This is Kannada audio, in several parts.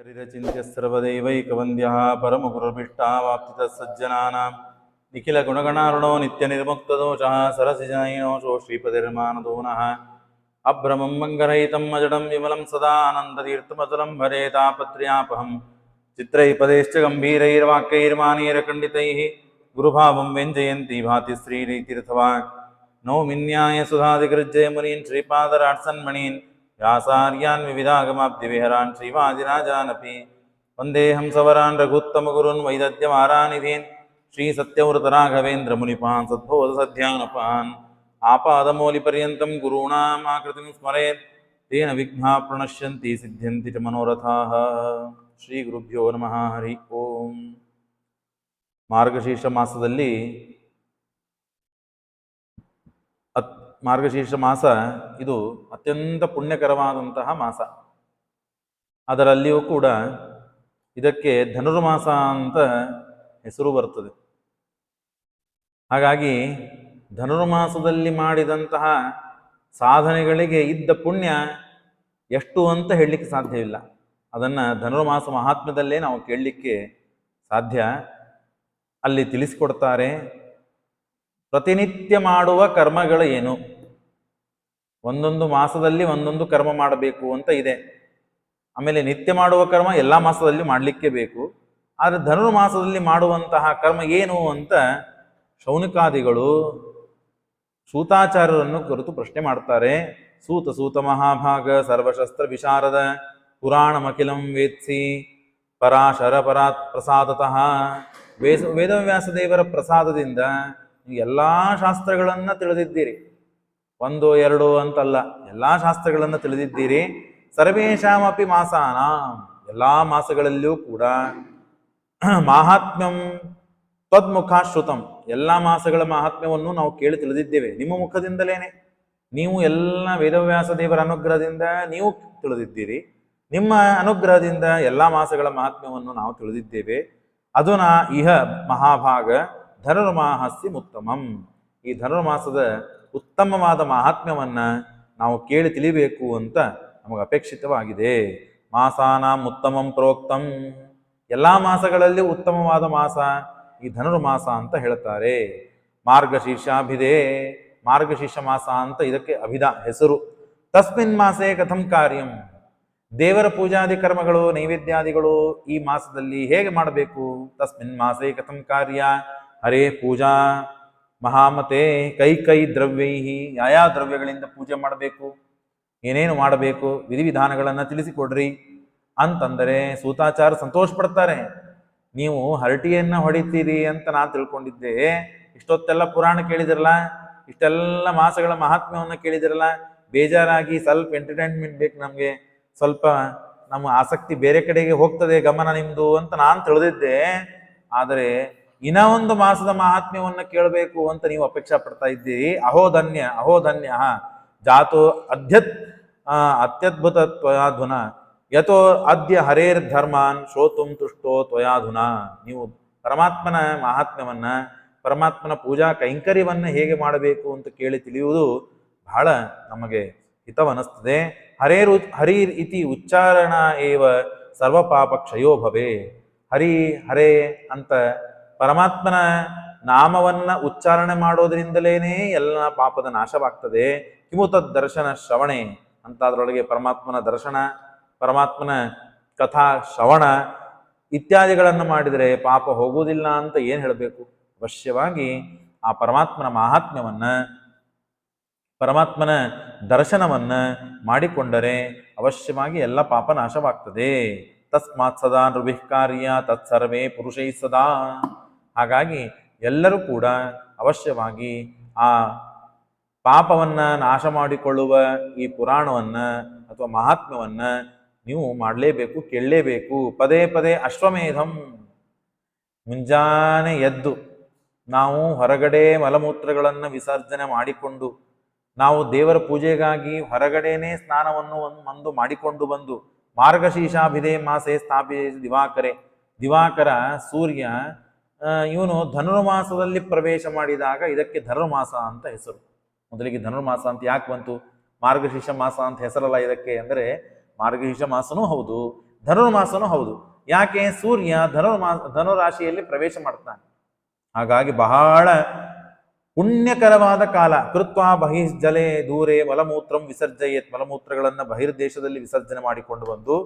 ಹರಿರಚಿಂತ್ಯ ಸರ್ವದೇವೈಕವಂದ್ಯಃ ಪರಮಗುರುರ್ಭಿಷ್ಟಾವಾಪ್ತಿತಃ ಸಜ್ಜನಾನಾಂ ನಿಖಿಲಗುಣಗಣಾರ್ಣೋ ನಿತ್ಯನಿರ್ಮುಕ್ತದೋಷಃ ಸರಸಿಜನೈನೋಷೋ ಶ್ರೀಪತಿರ್ಮಾನದೋ ನಃ ಅಭ್ರಮಂ ಮಂಗರಹಿತಂ ಅಜಡಂ ವಿಮಲಂ ಸದಾ ಆನಂದತೀರ್ಥಮತುಲಂ ಭಜೆ ತಾಪತ್ರಯಾಪಹಂ ಚಿತ್ರೈಪದೇಶ್ಚ ಗಂಭೀರೈರ್ವಾಕ್ಯೈರ್ಮಾನೈರ್ಖಂಡಿತೈಃ ಗುರುಭಾವಂ ವ್ಯಂಜಯಂತಿ ಭಾತಿ ಶ್ರೀರೀತಿರ್ಥವಾನ್ ನೌಮಿನ್ಯಾಯ ಸುಧಾದಿಗೃಜ್ಜಯ ಮುನೀನ್ ಶ್ರೀಪಾದರಾಟ್ಸನ್ಮಣೀನ್ ವ್ಯಾಸಾರ್ಯಾನ್ ವಿವಿಧಾಗಮಾಬ್ಧಿವಿಹರಾನ್ ಶ್ರೀವಾದಿರಾಜಾನಪಿ ವಂದೇಹಂ ಸವರಾನ್ ರಘುತ್ತಮಗುರುನ್ ವೈದದ್ಯಮಾರಾನಿಧೀನ್ ಶ್ರೀ ಸತ್ಯವ್ರತರಾಘವೇಂದ್ರ ಮುನಿಪಾನ್ ಸದ್ಬೋಧ ಸಧ್ಯಾನಪಾನ್ ಆಪಾದಮೌಲಿಪರ್ಯಂತಂ ಗುರುಣಾಂ ಆಕೃತಿಂ ಸ್ಮರೇತ್ ತೇನ ವಿಘ್ನಾ ಪ್ರಣಶ್ಯಂತಿ ಸಿದ್ಧ್ಯಂತಿ ಚ ಮನೋರಥಾಃ. ಶ್ರೀ ಗುರುಭ್ಯೋ ನಮಃ. ಹರಿ ಓಂ. ಮಾರ್ಗಶೀರ್ಷ ಮಾಸದಲ್ಲಿ ಮಾರ್ಗಶೀರ್ಷ ಮಾಸ ಇದು ಅತ್ಯಂತ ಪುಣ್ಯಕರವಾದಂತಹ ಮಾಸ. ಅದರಲ್ಲಿಯೂ ಕೂಡ ಇದಕ್ಕೆ ಧನುರ್ಮಾಸ ಅಂತ ಹೆಸರು ಬರ್ತದೆ. ಹಾಗಾಗಿ ಧನುರ್ಮಾಸದಲ್ಲಿ ಮಾಡಿದಂತಹ ಸಾಧನೆಗಳಿಗೆ ಇದ್ದ ಪುಣ್ಯ ಎಷ್ಟು ಅಂತ ಹೇಳಲಿಕ್ಕೆ ಸಾಧ್ಯವಿಲ್ಲ. ಅದನ್ನು ಧನುರ್ಮಾಸ ಮಹಾತ್ಮ್ಯದಲ್ಲೇ ನಾವು ಕೇಳಲಿಕ್ಕೆ ಸಾಧ್ಯ. ಅಲ್ಲಿ ತಿಳಿಸಿಕೊಡ್ತಾರೆ ಪ್ರತಿನಿತ್ಯ ಮಾಡುವ ಕರ್ಮಗಳು ಏನು, ಒಂದೊಂದು ಮಾಸದಲ್ಲಿ ಒಂದೊಂದು ಕರ್ಮ ಮಾಡಬೇಕು ಅಂತ ಇದೆ. ಆಮೇಲೆ ನಿತ್ಯ ಮಾಡುವ ಕರ್ಮ ಎಲ್ಲ ಮಾಸದಲ್ಲಿ ಮಾಡಲಿಕ್ಕೆ ಬೇಕು. ಆದರೆ ಧನುರ್ಮಾಸದಲ್ಲಿ ಮಾಡುವಂತಹ ಕರ್ಮ ಏನು ಅಂತ ಶೌನಕಾದಿಗಳು ಸೂತಾಚಾರ್ಯರನ್ನು ಕುರಿತು ಪ್ರಶ್ನೆ ಮಾಡ್ತಾರೆ. ಸೂತ ಮಹಾಭಾಗ ಸರ್ವಶಸ್ತ್ರ ವಿಶಾರದ ಪುರಾಣಮಖಿಲಂ ವೇತ್ಸಿ ಪರಾಶರ ಪರಾತ್ ಪ್ರಸಾದತಃ. ವೇದವ್ಯಾಸ ದೇವರ ಪ್ರಸಾದದಿಂದ ಎಲ್ಲ ಶಾಸ್ತ್ರಗಳನ್ನು ತಿಳಿದಿದ್ದೀರಿ, ಒಂದು ಎರಡು ಅಂತಲ್ಲ, ಎಲ್ಲ ಶಾಸ್ತ್ರಗಳನ್ನು ತಿಳಿದಿದ್ದೀರಿ. ಸರ್ವೇಷಾಮಪಿ ಮಾಸಾನ, ಎಲ್ಲ ಮಾಸಗಳಲ್ಲಿಯೂ ಕೂಡ ಮಾಹಾತ್ಮ್ಯಂ ತ್ವದ್ಮುಖಾಶ್ರುತಂ, ಎಲ್ಲ ಮಾಸಗಳ ಮಹಾತ್ಮ್ಯವನ್ನು ನಾವು ಕೇಳಿ ತಿಳಿದಿದ್ದೇವೆ ನಿಮ್ಮ ಮುಖದಿಂದಲೇನೆ. ನೀವು ಎಲ್ಲ ವೇದವ್ಯಾಸ ದೇವರ ಅನುಗ್ರಹದಿಂದ ನೀವು ತಿಳಿದಿದ್ದೀರಿ. ನಿಮ್ಮ ಅನುಗ್ರಹದಿಂದ ಎಲ್ಲ ಮಾಸಗಳ ಮಹಾತ್ಮ್ಯವನ್ನು ನಾವು ತಿಳಿದಿದ್ದೇವೆ. ಅದುನ ಇಹ ಮಹಾಭಾಗ ಧನುರ್ಮಾಹಸ್ಯ ಉತ್ತಮಂ. ಈ ಧನುರ್ಮಾಸದ ಉತ್ತಮವಾದ ಮಹಾತ್ಮ್ಯವನ್ನು ನಾವು ಕೇಳಿ ತಿಳಿಬೇಕು ಅಂತ ನಮಗೆ ಅಪೇಕ್ಷಿತವಾಗಿದೆ. ಮಾಸಾನಾಂ ಉತ್ತಮಂ ಪ್ರೋಕ್ತಂ, ಎಲ್ಲ ಮಾಸಗಳಲ್ಲಿ ಉತ್ತಮವಾದ ಮಾಸ ಈ ಧನುರ್ಮಾಸ ಅಂತ ಹೇಳ್ತಾರೆ. ಮಾರ್ಗಶೀರ್ಷಾಭಿಧೆ, ಮಾರ್ಗಶೀರ್ಷ ಮಾಸ ಅಂತ ಇದಕ್ಕೆ ಅಭಿಧ ಹೆಸರು. ತಸ್ಮಿನ್ ಮಾಸೆ ಕಥಂ ಕಾರ್ಯಂ, ದೇವರ ಪೂಜಾದಿ ಕರ್ಮಗಳು ನೈವೇದ್ಯಾದಿಗಳು ಈ ಮಾಸದಲ್ಲಿ ಹೇಗೆ ಮಾಡಬೇಕು. ತಸ್ಮಿನ್ ಮಾಸೆ ಕಥಂ ಕಾರ್ಯ, ಹರೇ ಪೂಜಾ ಮಹಾಮತೆ ಕೈ ದ್ರವ್ಯೈಹಿ, ಯಾವ ದ್ರವ್ಯಗಳಿಂದ ಪೂಜೆ ಮಾಡಬೇಕು, ಏನೇನು ಮಾಡಬೇಕು, ವಿಧಿವಿಧಾನಗಳನ್ನು ತಿಳಿಸಿಕೊಡ್ರಿ ಅಂತಂದರೆ ಸೂತಾಚಾರ ಸಂತೋಷ ಪಡ್ತಾರೆ. ನೀವು ಹರಟಿಯನ್ನು ಹೊಡಿತೀರಿ ಅಂತ ನಾನು ತಿಳ್ಕೊಂಡಿದ್ದೆ. ಇಷ್ಟೊತ್ತೆಲ್ಲ ಪುರಾಣ ಕೇಳಿದಿರಲ್ಲ, ಇಷ್ಟೆಲ್ಲ ಮಾಸಗಳ ಮಹಾತ್ಮ್ಯವನ್ನು ಕೇಳಿದಿರಲ್ಲ, ಬೇಜಾರಾಗಿ ಸ್ವಲ್ಪ ಎಂಟರ್ಟೈನ್ಮೆಂಟ್ ಬೇಕು ನಮಗೆ, ಸ್ವಲ್ಪ ನಮ್ಮ ಆಸಕ್ತಿ ಬೇರೆ ಕಡೆಗೆ ಹೋಗ್ತದೆ ಗಮನ ನಿಮ್ದು ಅಂತ ನಾನು ತಿಳಿದಿದ್ದೆ. ಆದರೆ ಇನ್ನ ಒಂದು ಮಾಸದ ಮಹಾತ್ಮ್ಯವನ್ನು ಕೇಳಬೇಕು ಅಂತ ನೀವು ಅಪೇಕ್ಷೆ ಪಡ್ತಾ ಇದ್ದೀರಿ. ಅಹೋಧನ್ಯ ಜಾತೋ ಅತ್ಯದ್ಭುತ ತ್ವಯಾಧುನ ಯಥೋ ಅದ್ಯ ಹರೇರ್ ಧರ್ಮಾನ್ ಶ್ರೋತುಂ ತುಷ್ಟೋ ತ್ವಯಾಧುನ. ನೀವು ಪರಮಾತ್ಮನ ಮಹಾತ್ಮ್ಯವನ್ನ, ಪರಮಾತ್ಮನ ಪೂಜಾ ಕೈಂಕರ್ಯವನ್ನ ಹೇಗೆ ಮಾಡಬೇಕು ಅಂತ ಕೇಳಿ ತಿಳಿಯುವುದು ಬಹಳ ನಮಗೆ ಹಿತವನಿಸ್ತದೆ. ಹರೀರ್ ಇತಿ ಉಚ್ಚಾರಣ ಏವ ಸರ್ವಪಾಪ ಕ್ಷಯೋ ಭವೆ. ಹರೇ ಅಂತ ಪರಮಾತ್ಮನ ನಾಮವನ್ನ ಉಚ್ಚಾರಣೆ ಮಾಡೋದ್ರಿಂದಲೇನೆ ಎಲ್ಲ ಪಾಪದ ನಾಶವಾಗ್ತದೆ. ಕಿಮುತದ್ ದರ್ಶನ ಶ್ರವಣೆ ಅಂತ ಅದರೊಳಗೆ ಪರಮಾತ್ಮನ ದರ್ಶನ, ಪರಮಾತ್ಮನ ಕಥಾ ಶ್ರವಣ ಇತ್ಯಾದಿಗಳನ್ನು ಮಾಡಿದರೆ ಪಾಪ ಹೋಗುವುದಿಲ್ಲ ಅಂತ ಏನು ಹೇಳಬೇಕು. ಅವಶ್ಯವಾಗಿ ಆ ಪರಮಾತ್ಮನ ಮಹಾತ್ಮ್ಯವನ್ನ, ಪರಮಾತ್ಮನ ದರ್ಶನವನ್ನ ಮಾಡಿಕೊಂಡರೆ ಅವಶ್ಯವಾಗಿ ಎಲ್ಲ ಪಾಪ ನಾಶವಾಗ್ತದೆ. ತಸ್ಮಾತ್ ಸದಾ ನೃಭಿಃಕಾರ್ಯ ತತ್ಸರ್ವೇ ಪುರುಷೈ ಸದಾ. ಹಾಗಾಗಿ ಎಲ್ಲರೂ ಕೂಡ ಅವಶ್ಯವಾಗಿ ಆ ಪಾಪವನ್ನ ನಾಶ ಮಾಡಿಕೊಳ್ಳುವ ಈ ಪುರಾಣವನ್ನ ಅಥವಾ ಮಹಾತ್ಮ್ಯವನ್ನ ನೀವು ಮಾಡಲೇಬೇಕು, ಕೇಳಲೇಬೇಕು. ಪದೇ ಪದೇ ಅಶ್ವಮೇಧಂ, ಮುಂಜಾನೆ ಎದ್ದು ನಾವು ಹೊರಗಡೆ ಮಲಮೂತ್ರಗಳನ್ನು ವಿಸರ್ಜನೆ ಮಾಡಿಕೊಂಡು, ನಾವು ದೇವರ ಪೂಜೆಗಾಗಿ ಹೊರಗಡೆನೇ ಸ್ನಾನವನ್ನು ಮಾಡಿಕೊಂಡು ಬಂದು ಮಾರ್ಗಶೀರ್ಷಾಭಿಧೆ ಮಾಸೆ ಸ್ಥಾಪಿಸಿ ದಿವಾಕರ ಸೂರ್ಯ ಇವನು ಧನುರ್ಮಾಸದಲ್ಲಿ ಪ್ರವೇಶ ಮಾಡಿದಾಗ ಇದಕ್ಕೆ ಧನುರ್ಮಾಸ ಅಂತ ಹೆಸರು. ಮೊದಲಿಗೆ ಧನುರ್ಮಾಸ ಅಂತ ಯಾಕೆ ಬಂತು, ಮಾರ್ಗಶೀರ್ಷ ಮಾಸ ಅಂತ ಹೆಸರಲ್ಲ ಇದಕ್ಕೆ ಅಂದರೆ ಮಾರ್ಗಶೀರ್ಷ ಮಾಸನೂ ಹೌದು, ಧನುರ್ಮಾಸನೂ ಹೌದು. ಯಾಕೆ? ಸೂರ್ಯ ಧನುರಾಶಿಯಲ್ಲಿ ಪ್ರವೇಶ ಮಾಡ್ತಾನೆ. ಹಾಗಾಗಿ ಬಹಳ ಪುಣ್ಯಕರವಾದ ಕಾಲ. ಕೃತ್ವ ಬಹಿರ್ಜಲೆ ದೂರೆ ಮಲಮೂತ್ರಂ ವಿಸರ್ಜಯೇತ್. ಮಲಮೂತ್ರಗಳನ್ನ ಬಹಿರ್ದೇಶದಲ್ಲಿ ವಿಸರ್ಜನೆ ಮಾಡಿಕೊಂಡು ಬಂದು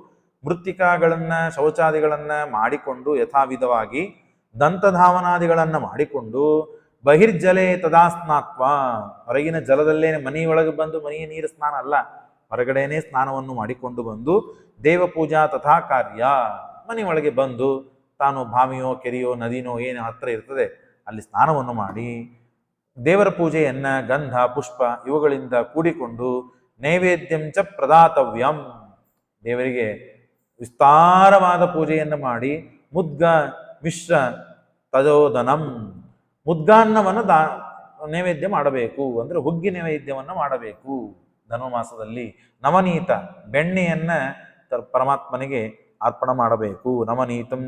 ಮೃತ್ತಿಕಾಗಳನ್ನ ಶೌಚಾದಿಗಳನ್ನ ಮಾಡಿಕೊಂಡು ಯಥಾವಿಧವಾಗಿ ದಂತಧಾವನಾದಿಗಳನ್ನ ಮಾಡಿಕೊಂಡು ಬಹಿರ್ಜಲೆ ತದಾ ಸ್ನಾತ್ವ. ಹೊರಗಿನ ಜಲದಲ್ಲೇ ಮನೆಯೊಳಗೆ ಬಂದು ಮನೆಯ ನೀರು ಸ್ನಾನ ಅಲ್ಲ, ಹೊರಗಡೆನೇ ಸ್ನಾನವನ್ನು ಮಾಡಿಕೊಂಡು ಬಂದು ದೇವಪೂಜಾ ತಥಾ ಕಾರ್ಯ. ಮನೆಯೊಳಗೆ ಬಂದು ತಾನು ಬಾವಿಯೋ ಕೆರೆಯೋ ನದಿನೋ ಏನು ಹತ್ರ ಇರ್ತದೆ ಅಲ್ಲಿ ಸ್ನಾನವನ್ನು ಮಾಡಿ ದೇವರ ಪೂಜೆಯನ್ನ ಗಂಧ ಪುಷ್ಪ ಇವುಗಳಿಂದ ಕೂಡಿಕೊಂಡು ನೈವೇದ್ಯಂ ಚ ಪ್ರದಾತವ್ಯಂ. ದೇವರಿಗೆ ವಿಸ್ತಾರವಾದ ಪೂಜೆಯನ್ನು ಮಾಡಿ ಮುದ್ಗ ಮಿಶ್ರ ತದೋದನಂ, ಮುದ್ಗಾನ್ನವನ್ನು ನೈವೇದ್ಯ ಮಾಡಬೇಕು. ಅಂದ್ರೆ ಹುಗ್ಗಿ ನೈವೇದ್ಯವನ್ನು ಮಾಡಬೇಕು ಧನುರ್ಮಾಸದಲ್ಲಿ. ನವನೀತ ಬೆಣ್ಣೆಯನ್ನ ಪರಮಾತ್ಮನಿಗೆ ಅರ್ಪಣ ಮಾಡಬೇಕು. ನವನೀತಂ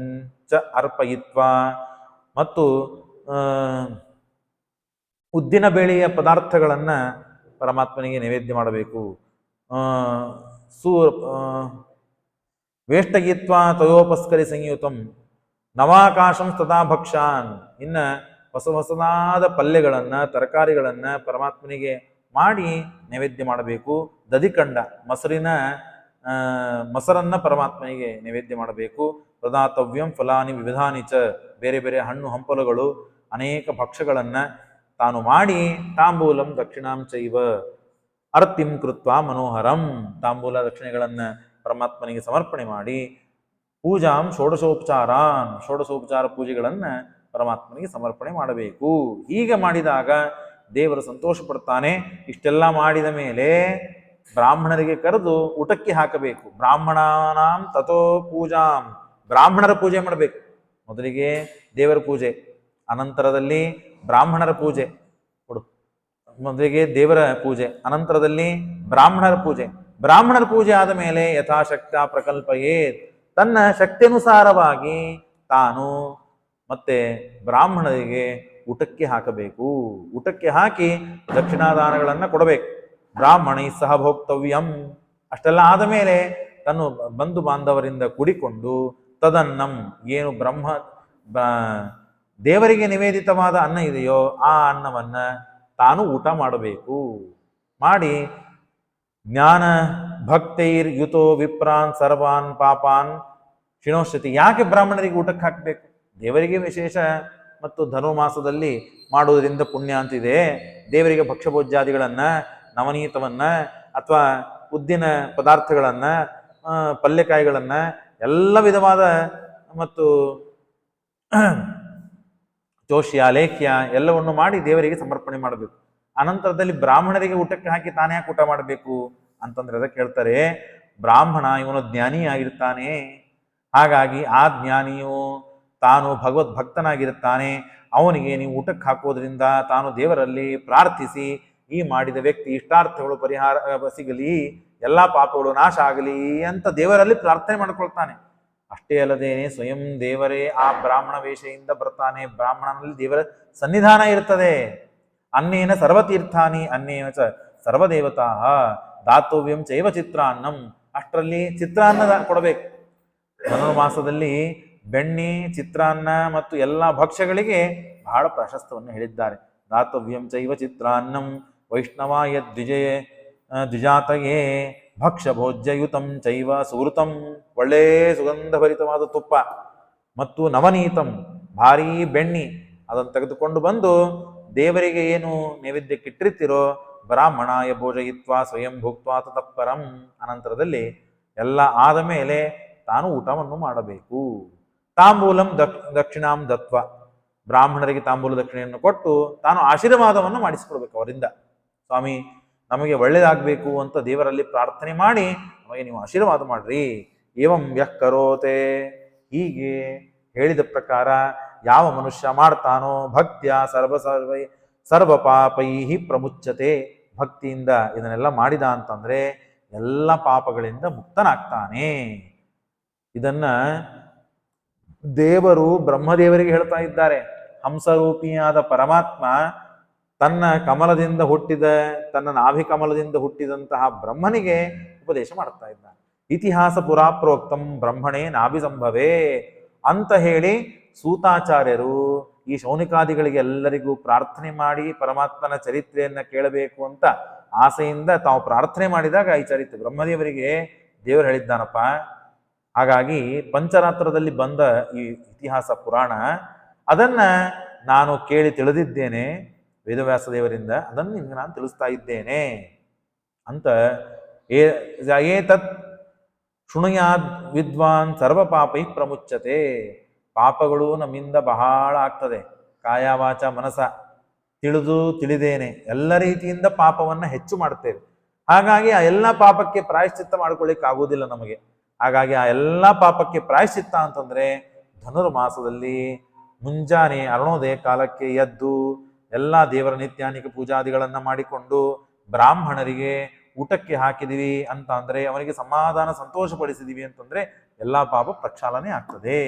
ಚ ಅರ್ಪಯಿತ್ವ. ಮತ್ತು ಉದ್ದಿನ ಬೇಳೆಯ ಪದಾರ್ಥಗಳನ್ನ ಪರಮಾತ್ಮನಿಗೆ ನೈವೇದ್ಯ ಮಾಡಬೇಕು. ವೇಷ್ಟಗಿತ್ವ ತಯೋಪಸ್ಕರಿ ಸಂಯುತಂ ನವಾಕಾಶಂ ತಥಾ ಭಕ್ಷಾನ್. ಇನ್ನ ಹೊಸದಾದ ಪಲ್ಯಗಳನ್ನ ತರಕಾರಿಗಳನ್ನ ಪರಮಾತ್ಮನಿಗೆ ಮಾಡಿ ನೈವೇದ್ಯ ಮಾಡಬೇಕು. ದಧಿಕಂಡ ಮೊಸರನ್ನ ಪರಮಾತ್ಮನಿಗೆ ನೈವೇದ್ಯ ಮಾಡಬೇಕು. ಪ್ರದಾತವ್ಯಂ ಫಲಾನಿ ವಿವಿಧಾನಿ ಚ. ಬೇರೆ ಬೇರೆ ಹಣ್ಣು ಹಂಪಲುಗಳು ಅನೇಕ ಭಕ್ಷ್ಯಗಳನ್ನ ತಾನು ಮಾಡಿ ತಾಂಬೂಲಂ ದಕ್ಷಿಣಾಂ ಚೈವ ಅರ್ತಿಂ ಕೃತ್ವ ಮನೋಹರಂ. ತಾಂಬೂಲ ದಕ್ಷಿಣೆಗಳನ್ನ ಪರಮಾತ್ಮನಿಗೆ ಸಮರ್ಪಣೆ ಮಾಡಿ ಪೂಜಾಂ ಷೋಡಶೋಪಚಾರ ಪೂಜೆಗಳನ್ನ ಪರಮಾತ್ಮನಿಗೆ ಸಮರ್ಪಣೆ ಮಾಡಬೇಕು. ಹೀಗೆ ಮಾಡಿದಾಗ ದೇವರು ಸಂತೋಷ ಪಡ್ತಾನೆ. ಇಷ್ಟೆಲ್ಲ ಮಾಡಿದ ಮೇಲೆ ಬ್ರಾಹ್ಮಣರಿಗೆ ಕರೆದು ಊಟಕ್ಕೆ ಹಾಕಬೇಕು. ಬ್ರಾಹ್ಮಣಾನಾಂ ತಥೋ ಪೂಜಾಂ. ಬ್ರಾಹ್ಮಣರ ಪೂಜೆ ಮಾಡಬೇಕು. ಮೊದಲಿಗೆ ದೇವರ ಪೂಜೆ, ಅನಂತರದಲ್ಲಿ ಬ್ರಾಹ್ಮಣರ ಪೂಜೆ. ಮೊದಲಿಗೆ ದೇವರ ಪೂಜೆ, ಅನಂತರದಲ್ಲಿ ಬ್ರಾಹ್ಮಣರ ಪೂಜೆ. ಬ್ರಾಹ್ಮಣರ ಪೂಜೆ ಆದ ಮೇಲೆ ಯಥಾಶಕ್ತ ಪ್ರಕಲ್ಪಯೇತ್. ತನ್ನ ಶಕ್ತಿಯನುಸಾರವಾಗಿ ತಾನು ಮತ್ತೆ ಬ್ರಾಹ್ಮಣರಿಗೆ ಊಟಕ್ಕೆ ಹಾಕಬೇಕು. ಊಟಕ್ಕೆ ಹಾಕಿ ದಕ್ಷಿಣಾದಾನಗಳನ್ನ ಕೊಡಬೇಕು. ಬ್ರಾಹ್ಮಣೈ ಸಹ ಭೋಕ್ತವ್ಯಂ. ಅಷ್ಟೆಲ್ಲ ಆದ ಮೇಲೆ ತನ್ನ ಬಂಧು ಬಾಂಧವರಿಂದ ಕೂಡಿಕೊಂಡು ತದನ್ನಂ, ಏನು ದೇವರಿಗೆ ನಿವೇದಿತವಾದ ಅನ್ನ ಇದೆಯೋ ಆ ಅನ್ನವನ್ನ ತಾನು ಊಟ ಮಾಡಬೇಕು. ಮಾಡಿ ಜ್ಞಾನ ಭಕ್ತೈರ್ ಯುತೋ ವಿಪ್ರಾನ್ ಸರ್ವಾನ್ ಪಾಪಾನ್ ಶಿಣೋಶ್ಯತಿ. ಯಾಕೆ ಬ್ರಾಹ್ಮಣರಿಗೆ ಊಟಕ್ಕೆ ಹಾಕಬೇಕು? ದೇವರಿಗೆ ವಿಶೇಷ ಮತ್ತು ಧನುರ್ಮಾಸದಲ್ಲಿ ಮಾಡುವುದರಿಂದ ಪುಣ್ಯ ಅಂತಿದೆ. ದೇವರಿಗೆ ಭಕ್ಷ್ಯಭೋಜ್ಯಾದಿಗಳನ್ನ, ನವನೀತವನ್ನ ಅಥವಾ ಉದ್ದಿನ ಪದಾರ್ಥಗಳನ್ನ, ಪಲ್ಯಕಾಯಿಗಳನ್ನ, ಎಲ್ಲ ವಿಧವಾದ ಮತ್ತು ಜೋಷ್ಯ ಲೇಖ್ಯ ಎಲ್ಲವನ್ನು ಮಾಡಿ ದೇವರಿಗೆ ಸಮರ್ಪಣೆ ಮಾಡಬೇಕು. ಅನಂತರದಲ್ಲಿ ಬ್ರಾಹ್ಮಣರಿಗೆ ಊಟಕ್ಕೆ ಹಾಕಿ ತಾನೇ ಯಾಕೆ ಊಟ ಮಾಡಬೇಕು ಅಂತಂದ್ರೆ ಅದಕ್ಕೆ ಹೇಳ್ತಾರೆ, ಬ್ರಾಹ್ಮಣ ಇವನು ಜ್ಞಾನಿ ಆಗಿರ್ತಾನೆ. ಹಾಗಾಗಿ ಆ ಜ್ಞಾನಿಯು ತಾನು ಭಗವದ್ ಭಕ್ತನಾಗಿರುತ್ತಾನೆ. ಅವನಿಗೆ ನೀವು ಊಟಕ್ಕೆ ಹಾಕೋದ್ರಿಂದ ತಾನು ದೇವರಲ್ಲಿ ಪ್ರಾರ್ಥಿಸಿ ಈ ಮಾಡಿದ ವ್ಯಕ್ತಿ ಇಷ್ಟಾರ್ಥಗಳು ಪರಿಹಾರ ಸಿಗಲಿ, ಎಲ್ಲಾ ಪಾಪಗಳು ನಾಶ ಆಗಲಿ ಅಂತ ದೇವರಲ್ಲಿ ಪ್ರಾರ್ಥನೆ ಮಾಡ್ಕೊಳ್ತಾನೆ. ಅಷ್ಟೇ ಅಲ್ಲದೇನೆ ಸ್ವಯಂ ದೇವರೇ ಆ ಬ್ರಾಹ್ಮಣ ವೇಷೆಯಿಂದ ಬರ್ತಾನೆ. ಬ್ರಾಹ್ಮಣನಲ್ಲಿ ದೇವರ ಸನ್ನಿಧಾನ ಇರ್ತದೆ. ಅನ್ನೇನ ಸರ್ವತೀರ್ಥಾನಿ ಅನ್ನೇನ ಚ ಸರ್ವದೇವತಾ ದಾತವ್ಯಂ ಚೈವ ಚಿತ್ರಾನ್ನಂ. ಅಷ್ಟರಲ್ಲಿ ಚಿತ್ರಾನ್ನ ಕೊಡಬೇಕು. ಧನುರ್ಮಾಸದಲ್ಲಿ ಬೆಣ್ಣೆ, ಚಿತ್ರಾನ್ನ ಮತ್ತು ಎಲ್ಲ ಭಕ್ಷ್ಯಗಳಿಗೆ ಬಹಳ ಪ್ರಾಶಸ್ತ್ಯವನ್ನು ಹೇಳಿದ್ದಾರೆ. ದಾತವ್ಯಂ ಚೈವ ಚಿತ್ರಾನ್ನಂ ವೈಷ್ಣವಾಯ ದ್ವಿಜಾತಯೇ ಭಕ್ಷ್ಯ ಭೋಜ್ಯಯುತಂ ಚೈವ ಸುಹೃತಂ. ಒಳ್ಳೆ ಸುಗಂಧಭರಿತವಾದ ತುಪ್ಪ ಮತ್ತು ನವನೀತಂ ಭಾರೀ ಬೆಣ್ಣಿ ಅದನ್ನು ತೆಗೆದುಕೊಂಡು ಬಂದು ದೇವರಿಗೆ ಏನು ನೈವೇದ್ಯಕ್ಕಿಟ್ಟಿರ್ತಿರೋ ಬ್ರಾಹ್ಮಣಾಯ ಭೋಜಯಿತ್ವ ಸ್ವಯಂ ಭುಕ್ತ್ವಾ ತತಃಪರಂ. ಅನಂತರದಲ್ಲಿ ಎಲ್ಲ ಆದ ಮೇಲೆ ತಾನು ಊಟವನ್ನು ಮಾಡಬೇಕು. ತಾಂಬೂಲಂ ದಕ್ಷಿಣಾಂ ದತ್ವ. ಬ್ರಾಹ್ಮಣರಿಗೆ ತಾಂಬೂಲ ದಕ್ಷಿಣೆಯನ್ನು ಕೊಟ್ಟು ತಾನು ಆಶೀರ್ವಾದವನ್ನು ಮಾಡಿಸಿಕೊಡ್ಬೇಕು ಅವರಿಂದ. ಸ್ವಾಮಿ ನಮಗೆ ಒಳ್ಳೇದಾಗಬೇಕು ಅಂತ ದೇವರಲ್ಲಿ ಪ್ರಾರ್ಥನೆ ಮಾಡಿ ನಮಗೆ ನೀವು ಆಶೀರ್ವಾದ ಮಾಡ್ರಿ. ಏವಂ ಯಃ ಕರೋತೆ. ಹೀಗೆ ಹೇಳಿದ ಪ್ರಕಾರ ಯಾವ ಮನುಷ್ಯ ಮಾಡ್ತಾನೋ ಭಕ್ತ್ಯ ಸರ್ವ ಪಾಪೈ ಪ್ರಮುಚ್ಯತೆ. ಭಕ್ತಿಯಿಂದ ಇದನ್ನೆಲ್ಲ ಮಾಡಿದ ಅಂತಂದ್ರೆ ಎಲ್ಲ ಪಾಪಗಳಿಂದ ಮುಕ್ತನಾಗ್ತಾನೆ. ಇದನ್ನ ದೇವರು ಬ್ರಹ್ಮದೇವರಿಗೆ ಹೇಳ್ತಾ ಇದ್ದಾರೆ. ಹಂಸರೂಪಿಯಾದ ಪರಮಾತ್ಮ ತನ್ನ ಕಮಲದಿಂದ ಹುಟ್ಟಿದ, ತನ್ನ ನಾಭಿ ಕಮಲದಿಂದ ಹುಟ್ಟಿದಂತಹ ಬ್ರಹ್ಮನಿಗೆ ಉಪದೇಶ ಮಾಡ್ತಾ ಇದ್ದಾನೆ. ಇತಿಹಾಸ ಪುರಾಪ್ರೋಕ್ತಂ ಬ್ರಹ್ಮಣೇ ನಾಭಿಸಂಭವೇ ಅಂತ ಹೇಳಿ ಸೂತಾಚಾರ್ಯರು ಈ ಶೌನಿಕಾದಿಗಳಿಗೆ ಎಲ್ಲರಿಗೂ ಪ್ರಾರ್ಥನೆ ಮಾಡಿ ಪರಮಾತ್ಮನ ಚರಿತ್ರೆಯನ್ನ ಕೇಳಬೇಕು ಅಂತ ಆಸೆಯಿಂದ ತಾವು ಪ್ರಾರ್ಥನೆ ಮಾಡಿದಾಗ ಈ ಚರಿತ್ರೆ ಬ್ರಹ್ಮದೇವರಿಗೆ ದೇವರು ಹೇಳಿದ್ದಾನಪ್ಪ. ಹಾಗಾಗಿ ಪಂಚರಾತ್ರದಲ್ಲಿ ಬಂದ ಈ ಇತಿಹಾಸ ಪುರಾಣ ಅದನ್ನ ನಾನು ಕೇಳಿ ತಿಳಿದಿದ್ದೇನೆ ವೇದವ್ಯಾಸ ದೇವರಿಂದ, ಅದನ್ನು ನಿಮ್ಗೆ ನಾನು ತಿಳಿಸ್ತಾ ಇದ್ದೇನೆ ಅಂತ. ಏತತ್ ಶೃಣುಯಾದ್ ವಿದ್ವಾನ್ ಸರ್ವ ಪಾಪೈ ಪ್ರಮುಚ್ಯತೆ. ಪಾಪಗಳು ನಮ್ಮಿಂದ ಬಹಳ ಆಗ್ತದೆ, ಕಾಯ ವಾಚ ಮನಸ ತಿಳಿದೇನೆ ಎಲ್ಲ ರೀತಿಯಿಂದ ಪಾಪವನ್ನ ಹೆಚ್ಚು ಮಾಡ್ತೇವೆ. ಹಾಗಾಗಿ ಆ ಎಲ್ಲ ಪಾಪಕ್ಕೆ ಪ್ರಾಯಶ್ಚಿತ್ತ ಮಾಡ್ಕೊಳ್ಳಿಕ್ಕೆ ಆಗುವುದಿಲ್ಲ ನಮಗೆ. ಹಾಗಾಗಿ ಆ ಎಲ್ಲ ಪಾಪಕ್ಕೆ ಪ್ರಾಯಶ್ಚಿತ್ತ ಅಂತಂದ್ರೆ ಧನುರ್ಮಾಸದಲ್ಲಿ ಮುಂಜಾನೆ ಅರುಣೋದಯ ಕಾಲಕ್ಕೆ ಎದ್ದು ಎಲ್ಲ ದೇವರ ನಿತ್ಯಾನಿಕ ಪೂಜಾದಿಗಳನ್ನ ಮಾಡಿಕೊಂಡು ಬ್ರಾಹ್ಮಣರಿಗೆ ಊಟಕ್ಕೆ ಹಾಕಿದಿವಿ ಅಂತ ಅಂದ್ರೆ, ಅವನಿಗೆ ಸಮಾಧಾನ ಸಂತೋಷ ಪಡಿಸಿದೀವಿ ಅಂತಂದ್ರೆ ಎಲ್ಲಾ ಪಾಪ ಪ್ರಕ್ಷಾಳನೆ ಆಗ್ತದೆ.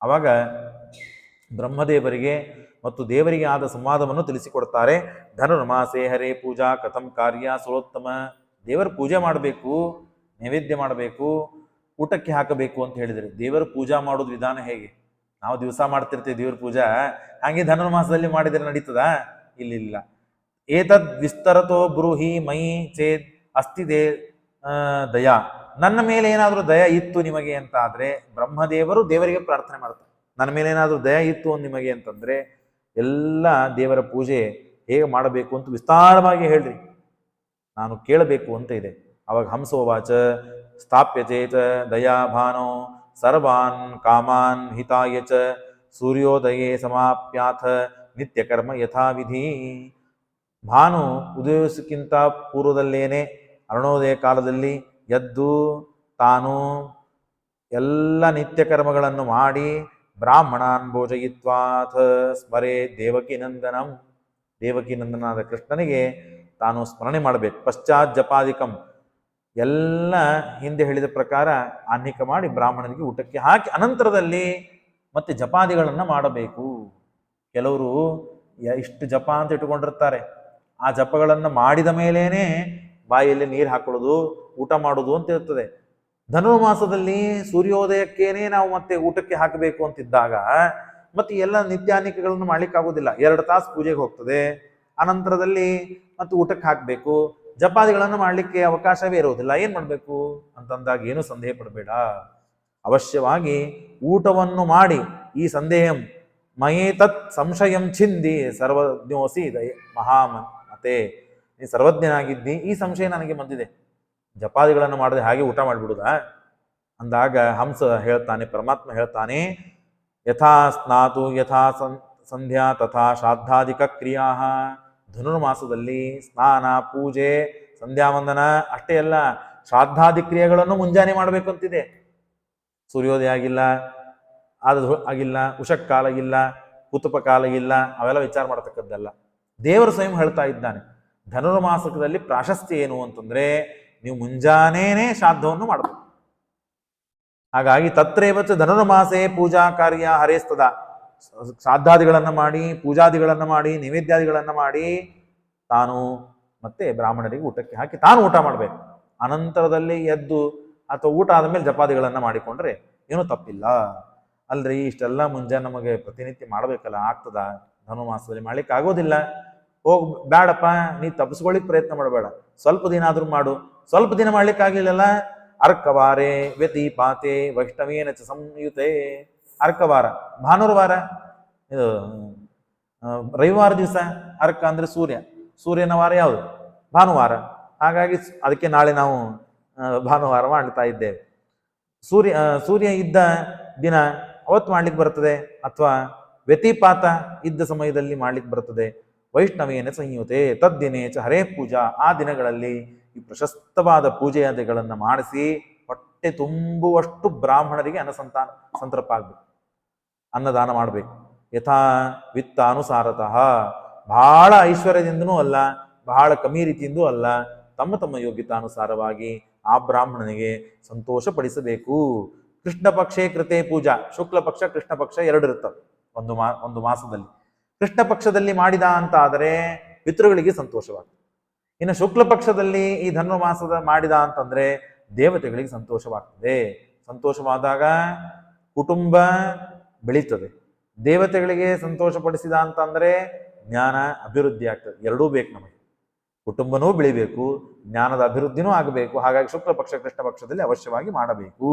ಅವಾಗ ಬ್ರಹ್ಮದೇವರಿಗೆ ಮತ್ತು ದೇವರಿಗೆ ಆದ ಸಂವಾದವನ್ನು ತಿಳಿಸಿಕೊಡ್ತಾರೆ. ಧನುರ್ಮಾಸೆ ಹರೇ ಪೂಜಾ ಕಥಂ ಕಾರ್ಯ ಸುರೋತ್ತಮ. ದೇವರ ಪೂಜೆ ಮಾಡಬೇಕು, ನೈವೇದ್ಯ ಮಾಡಬೇಕು, ಊಟಕ್ಕೆ ಹಾಕಬೇಕು ಅಂತ ಹೇಳಿದರೆ ದೇವರ ಪೂಜಾ ಮಾಡೋದು ವಿಧಾನ ಹೇಗೆ? ನಾವು ದಿವಸ ಮಾಡ್ತಿರ್ತೀವಿ ದೇವ್ರ ಪೂಜಾ, ಹಾಗೆ ಧನುರ್ಮಾಸದಲ್ಲಿ ಮಾಡಿದರೆ ನಡೀತದ? ಇಲ್ಲ. ಏತದ್ ವಿಸ್ತರತೋ ಬ್ರೂಹಿ ಮೈ ಚೇದ್ ಅಸ್ತಿ ದಯಾ. ನನ್ನ ಮೇಲೆ ಏನಾದರೂ ದಯ ಇತ್ತು ನಿಮಗೆ ಅಂತ ಆದ್ರೆ ಬ್ರಹ್ಮದೇವರು ದೇವರಿಗೆ ಪ್ರಾರ್ಥನೆ ಮಾಡ್ತಾರೆ. ನನ್ನ ಮೇಲೆ ಏನಾದರೂ ದಯ ಇತ್ತು ನಿಮಗೆ ಅಂತಂದ್ರೆ ಎಲ್ಲ ದೇವರ ಪೂಜೆ ಹೇಗೆ ಮಾಡಬೇಕು ಅಂತ ವಿಸ್ತಾರವಾಗಿ ಹೇಳ್ರಿ, ನಾನು ಕೇಳಬೇಕು ಅಂತ ಇದೆ. ಅವಾಗ ಹಂಸೋವಾಚ ಸ್ಥಾಪ್ಯ ಚೇತ ದಯಾ ಭಾನೋ ಸರ್ವಾನ್ ಕಾಮಾನ್ ಹಿತಾಯ ಚ ಸೂರ್ಯೋದಯೇ ಸಮಾಪ್ಯಾಥ ನಿತ್ಯ ಕರ್ಮ ಯಥಾವಿಧಿ. ಭಾನು ಉದಯಿಸಕ್ಕಿಂತ ಪೂರ್ವದಲ್ಲೇನೆ ಅರುಣೋದಯ ಕಾಲದಲ್ಲಿ ಎದ್ದು ತಾನು ಎಲ್ಲ ನಿತ್ಯ ಕರ್ಮಗಳನ್ನು ಮಾಡಿ ಬ್ರಾಹ್ಮಣಾನ್ ಭೋಜಯಿತ್ವಾಥ ಸ್ಮರೇ ದೇವಕಿ ನಂದನಂ. ದೇವಕಿ ನಂದನಾದ ಕೃಷ್ಣನಿಗೆ ತಾನು ಸ್ಮರಣೆ ಮಾಡಬೇಕು. ಪಶ್ಚಾತ್ ಜಪಾದಿಕಂ, ಎಲ್ಲ ಹಿಂದೆ ಹೇಳಿದ ಪ್ರಕಾರ ಆಹ್ನಿಕ ಮಾಡಿ ಬ್ರಾಹ್ಮಣನಿಗೆ ಊಟಕ್ಕೆ ಹಾಕಿ ಅನಂತರದಲ್ಲಿ ಮತ್ತೆ ಜಪಾದಿಗಳನ್ನ ಮಾಡಬೇಕು. ಕೆಲವರು ಇಷ್ಟು ಜಪ ಅಂತ ಇಟ್ಟುಕೊಂಡಿರ್ತಾರೆ, ಆ ಜಪಗಳನ್ನು ಮಾಡಿದ ಮೇಲೇನೆ ಬಾಯಲ್ಲಿ ನೀರು ಹಾಕೊಳ್ಳೋದು, ಊಟ ಮಾಡೋದು ಅಂತ ಇರ್ತದೆ. ಧನುರ್ಮಾಸದಲ್ಲಿ ಸೂರ್ಯೋದಯಕ್ಕೇನೆ ನಾವು ಮತ್ತೆ ಊಟಕ್ಕೆ ಹಾಕಬೇಕು ಅಂತಿದ್ದಾಗ ಮತ್ತೆ ಎಲ್ಲ ನಿತ್ಯಾನಿಕಗಳನ್ನು ಮಾಡ್ಲಿಕ್ಕಾಗೋದಿಲ್ಲ. 2 ತಾಸು ಪೂಜೆಗೆ ಹೋಗ್ತದೆ, ಅನಂತರದಲ್ಲಿ ಮತ್ತೆ ಊಟಕ್ಕೆ ಹಾಕಬೇಕು, ಜಪಾದಿಗಳನ್ನು ಮಾಡ್ಲಿಕ್ಕೆ ಅವಕಾಶವೇ ಇರೋದಿಲ್ಲ. ಏನ್ ಮಾಡ್ಬೇಕು ಅಂತಂದಾಗ ಏನು ಸಂದೇಹ ಪಡಬೇಡ, ಅವಶ್ಯವಾಗಿ ಊಟವನ್ನು ಮಾಡಿ ಈ ಸಂದೇಹಂ ಮಯೇತತ್ ಸಂಶಯಂ ಛಿಂದಿ ಸರ್ವಜ್ಞೋಸಿ ಮಹಾಮತೆ. ನೀ ಸರ್ವಜ್ಞನಾಗಿದ್ದಿ, ಈ ಸಂಶಯ ನನಗೆ ಬಂದಿದೆ, ಜಪಾದಿಗಳನ್ನು ಮಾಡದೆ ಹಾಗೆ ಊಟ ಮಾಡಿಬಿಡುದಾ ಅಂದಾಗ ಹಂಸ ಹೇಳ್ತಾನೆ, ಪರಮಾತ್ಮ ಹೇಳ್ತಾನೆ, ಯಥಾ ಸ್ನಾತು ಯಥಾ ಸಂಧ್ಯಾ ತಥಾ ಶ್ರಾದ್ದಾದಿಕ ಕ್ರಿಯಾ. ಧನುರ್ಮಾಸದಲ್ಲಿ ಸ್ನಾನ, ಪೂಜೆ, ಸಂಧ್ಯಾವಂದನ ಅಷ್ಟೇ ಅಲ್ಲ, ಶ್ರಾದ್ದಾದಿ ಕ್ರಿಯೆಗಳನ್ನು ಮುಂಜಾನೆ ಮಾಡಬೇಕು ಅಂತಿದೆ. ಸೂರ್ಯೋದಯ ಆಗಿಲ್ಲ, ಆಗಿಲ್ಲ, ಉಷಕ್ಕಾಲ ಇಲ್ಲ, ಕುತುಪ ಕಾಲ ಇಲ್ಲ, ಅವೆಲ್ಲ ವಿಚಾರ ಮಾಡತಕ್ಕದ್ದಲ್ಲ. ದೇವರು ಸ್ವಯಂ ಹೇಳ್ತಾ ಇದ್ದಾನೆ ಧನುರ್ಮಾಸಕದಲ್ಲಿ ಪ್ರಾಶಸ್ತ್ಯ ಏನು ಅಂತಂದ್ರೆ ನೀವು ಮುಂಜಾನೇನೆ ಶ್ರಾದ್ದವನ್ನು ಮಾಡಬೇಕು. ಹಾಗಾಗಿ ತತ್ರೇವಚ ಧನುರ್ಮಾಸೆ ಪೂಜಾ ಕಾರ್ಯ ಹರೇಸ್ತದ. ಶ್ರಾದ್ದಾದಿಗಳನ್ನ ಮಾಡಿ, ಪೂಜಾದಿಗಳನ್ನ ಮಾಡಿ, ನೈವೇದ್ಯಾದಿಗಳನ್ನ ಮಾಡಿ ತಾನು ಮತ್ತೆ ಬ್ರಾಹ್ಮಣರಿಗೆ ಊಟಕ್ಕೆ ಹಾಕಿ ತಾನು ಊಟ ಮಾಡಬೇಕು. ಅನಂತರದಲ್ಲಿ ಎದ್ದು ಅಥವಾ ಊಟ ಆದಮೇಲೆ ಜಪಾದಿಗಳನ್ನ ಮಾಡಿಕೊಂಡ್ರೆ ಏನೂ ತಪ್ಪಿಲ್ಲ. ಅಲ್ರಿ ಇಷ್ಟೆಲ್ಲ ಮುಂಜಾನೆ ನಮಗೆ ಪ್ರತಿನಿತ್ಯ ಮಾಡ್ಬೇಕಲ್ಲ, ಆಗ್ತದ? ಧನುರ್ಮಾಸದಲ್ಲಿ ಮಾಡ್ಲಿಕ್ಕೆ ಆಗೋದಿಲ್ಲ. ಬೇಡಪ್ಪ, ನೀ ತಪ್ಪಿಸ್ಕೊಳ್ಳಿಕ್ ಪ್ರಯತ್ನ ಮಾಡಬೇಡ, ಸ್ವಲ್ಪ ದಿನ ಆದ್ರೂ ಮಾಡು. ಸ್ವಲ್ಪ ದಿನ ಮಾಡ್ಲಿಕ್ಕೆ ಆಗ್ಲಿಲ್ಲಲ್ಲ, ಅರ್ಕವಾರೆ ವ್ಯತಿಪಾತೆ ವೈಷ್ಣವೇನ ಚ ಸಂಯುತೆ. ಅರ್ಕವಾರ ಭಾನುವಾರ, ಇದು ರವಿವಾರ ದಿವಸ. ಅರ್ಕ ಅಂದ್ರೆ ಸೂರ್ಯ, ಸೂರ್ಯನ ವಾರ ಯಾವುದು? ಭಾನುವಾರ. ಹಾಗಾಗಿ ಅದಕ್ಕೆ ನಾಳೆ ನಾವು ಭಾನುವಾರ ಮಾಡ್ತಾ ಇದ್ದೇವೆ. ಸೂರ್ಯ ಇದ್ದ ದಿನ ಅವತ್ತು ಮಾಡ್ಲಿಕ್ಕೆ ಬರ್ತದೆ, ಅಥವಾ ವ್ಯತಿಪಾತ ಇದ್ದ ಸಮಯದಲ್ಲಿ ಮಾಡ್ಲಿಕ್ಕೆ ಬರ್ತದೆ. ವೈಷ್ಣವೇನ ಸಂಯುತೆ ತದ್ದಿನೇ ಚ ಹರೇ ಪೂಜಾ. ಆ ದಿನಗಳಲ್ಲಿ ಈ ಪ್ರಶಸ್ತವಾದ ಪೂಜೆಯಾದಿಗಳನ್ನು ಮಾಡಿಸಿ ಹೊಟ್ಟೆ ತುಂಬುವಷ್ಟು ಬ್ರಾಹ್ಮಣರಿಗೆ ಸಂತರ್ಪ ಆಗ್ಬೇಕು, ಅನ್ನದಾನ ಮಾಡಬೇಕು. ಯಥಾ ವಿತ್ತ ಅನುಸಾರತಃ, ಬಹಳ ಐಶ್ವರ್ಯದಿಂದನೂ ಅಲ್ಲ, ಬಹಳ ಕಮ್ಮಿ ರೀತಿಯಿಂದೂ ಅಲ್ಲ, ತಮ್ಮ ತಮ್ಮ ಯೋಗ್ಯತಾನುಸಾರವಾಗಿ ಆ ಬ್ರಾಹ್ಮಣನಿಗೆ ಸಂತೋಷ ಪಡಿಸಬೇಕು. ಕೃಷ್ಣ ಪಕ್ಷೇ ಕೃತೆ ಪೂಜಾ. ಶುಕ್ಲ ಪಕ್ಷ, ಕೃಷ್ಣ ಪಕ್ಷ 2 ಇರ್ತವೆ ಒಂದು ಮಾಸದಲ್ಲಿ. ಕೃಷ್ಣ ಪಕ್ಷದಲ್ಲಿ ಮಾಡಿದ ಅಂತ ಆದರೆ ಪಿತೃಗಳಿಗೆ ಸಂತೋಷವಾಗ್ತದೆ. ಇನ್ನು ಶುಕ್ಲ ಪಕ್ಷದಲ್ಲಿ ಈ ಧನುರ್ಮಾಸದ ಮಾಡಿದ ಅಂತಂದ್ರೆ ದೇವತೆಗಳಿಗೆ ಸಂತೋಷವಾಗ್ತದೆ. ಸಂತೋಷವಾದಾಗ ಕುಟುಂಬ ಬೆಳೀತದೆ. ದೇವತೆಗಳಿಗೆ ಸಂತೋಷಪಡಿಸಿದ ಅಂತಂದ್ರೆ ಜ್ಞಾನ ಅಭಿವೃದ್ಧಿ ಆಗ್ತದೆ. ಎರಡೂ ಬೇಕು ನಮಗೆ. ಕುಟುಂಬನೂ ಬೆಳಿಬೇಕು, ಜ್ಞಾನದ ಅಭಿವೃದ್ಧಿನೂ ಆಗಬೇಕು. ಹಾಗಾಗಿ ಶುಕ್ಲ ಪಕ್ಷ ಕೃಷ್ಣ ಪಕ್ಷದಲ್ಲಿ ಅವಶ್ಯವಾಗಿ ಮಾಡಬೇಕು.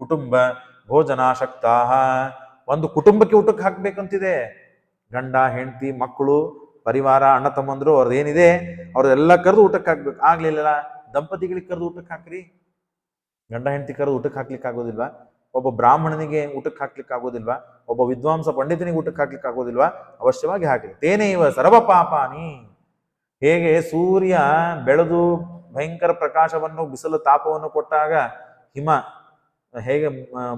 ಕುಟುಂಬ ಭೋಜನಾಶಕ್ತಾಹ, ಒಂದು ಕುಟುಂಬಕ್ಕೆ ಊಟಕ್ಕೆ ಹಾಕ್ಬೇಕಂತಿದೆ. ಗಂಡ ಹೆಂಡತಿ ಮಕ್ಕಳು ಪರಿವಾರ ಅಣ್ಣ ತಮ್ಮಂದ್ರು ಅವ್ರದ್ದೇನಿದೆ ಅವ್ರದೆಲ್ಲ ಕರೆದು ಊಟಕ್ಕೆ ಹಾಕ್ಬೇಕು. ಆಗ್ಲಿಲ್ಲ ದಂಪತಿಗಳಿಗೆ ಕರೆದು ಊಟಕ್ಕೆ ಹಾಕ್ರಿ. ಗಂಡ ಹೆಂಡತಿ ಕರೆದು ಊಟಕ್ಕೆ ಹಾಕ್ಲಿಕ್ಕೆ ಆಗೋದಿಲ್ವಾ? ಒಬ್ಬ ಬ್ರಾಹ್ಮಣನಿಗೆ ಊಟಕ್ಕೆ ಹಾಕ್ಲಿಕ್ಕೆ ಆಗೋದಿಲ್ವಾ? ಒಬ್ಬ ವಿದ್ವಾಂಸ ಪಂಡಿತನಿಗೆ ಊಟಕ್ಕೆ ಹಾಕ್ಲಿಕ್ಕೆ ಆಗೋದಿಲ್ವಾ? ಅವಶ್ಯವಾಗಿ ಹಾಕಿ. ತೇನೇವ ಸರ್ವ ಪಾಪಾನಿ, ಹೇಗೆ ಸೂರ್ಯ ಬೆಳೆದು ಭಯಂಕರ ಪ್ರಕಾಶವನ್ನು ಬಿಸಿಲು ತಾಪವನ್ನು ಕೊಟ್ಟಾಗ ಹಿಮ ಹೇಗೆ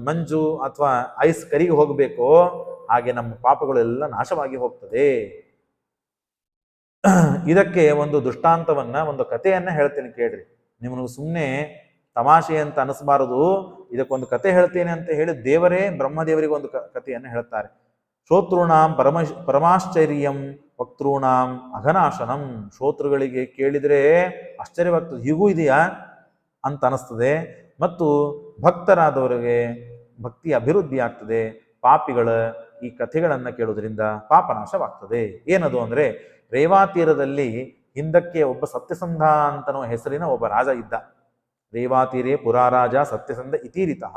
ಮಂಜು ಅಥವಾ ಐಸ್ ಕರಿಗೆ ಹೋಗಬೇಕೋ ಹಾಗೆ ನಮ್ಮ ಪಾಪಗಳೆಲ್ಲ ನಾಶವಾಗಿ ಹೋಗ್ತದೆ. ಇದಕ್ಕೆ ಒಂದು ದೃಷ್ಟಾಂತವನ್ನ, ಒಂದು ಕಥೆಯನ್ನ ಹೇಳ್ತೇನೆ ಕೇಳ್ರಿ. ನಿಮ್ಮನ್ನು ಸುಮ್ಮನೆ ತಮಾಷೆ ಅಂತ ಅನಿಸಬಾರದು. ಇದಕ್ಕೊಂದು ಕತೆ ಹೇಳ್ತೇನೆ ಅಂತ ಹೇಳಿ ದೇವರೇ ಬ್ರಹ್ಮದೇವರಿಗೆ ಒಂದು ಕಥೆಯನ್ನು ಹೇಳ್ತಾರೆ. ಶ್ರೋತೃಣಾಂ ಪರಮಾಶ್ಚರ್ಯಂ ವಕ್ತೃಣಾಂ ಅಘನಾಶನಂ. ಶ್ರೋತೃಗಳಿಗೆ ಕೇಳಿದ್ರೆ ಆಶ್ಚರ್ಯವಾಗ್ತದೆ, ಹೀಗೂ ಇದೆಯಾ ಅಂತ ಅನಿಸ್ತದೆ. ಮತ್ತು ಭಕ್ತರಾದವರಿಗೆ ಭಕ್ತಿ ಅಭಿವೃದ್ಧಿ ಆಗ್ತದೆ. ಪಾಪಿಗಳ ಈ ಕಥೆಗಳನ್ನ ಕೇಳುವುದರಿಂದ ಪಾಪನಾಶವಾಗ್ತದೆ. ಏನದು ಅಂದ್ರೆ, ರೇವಾ ತೀರದಲ್ಲಿ ಹಿಂದಕ್ಕೆ ಒಬ್ಬ ಸತ್ಯಸಂಧ ಅಂತನೋ ಹೆಸರಿನ ಒಬ್ಬ ರಾಜ ಇದ್ದ. ರೇವಾತೀರೇ ಪುರಾರಾಜ ಸತ್ಯಸಂಧ ಇತೀರಿತಃ.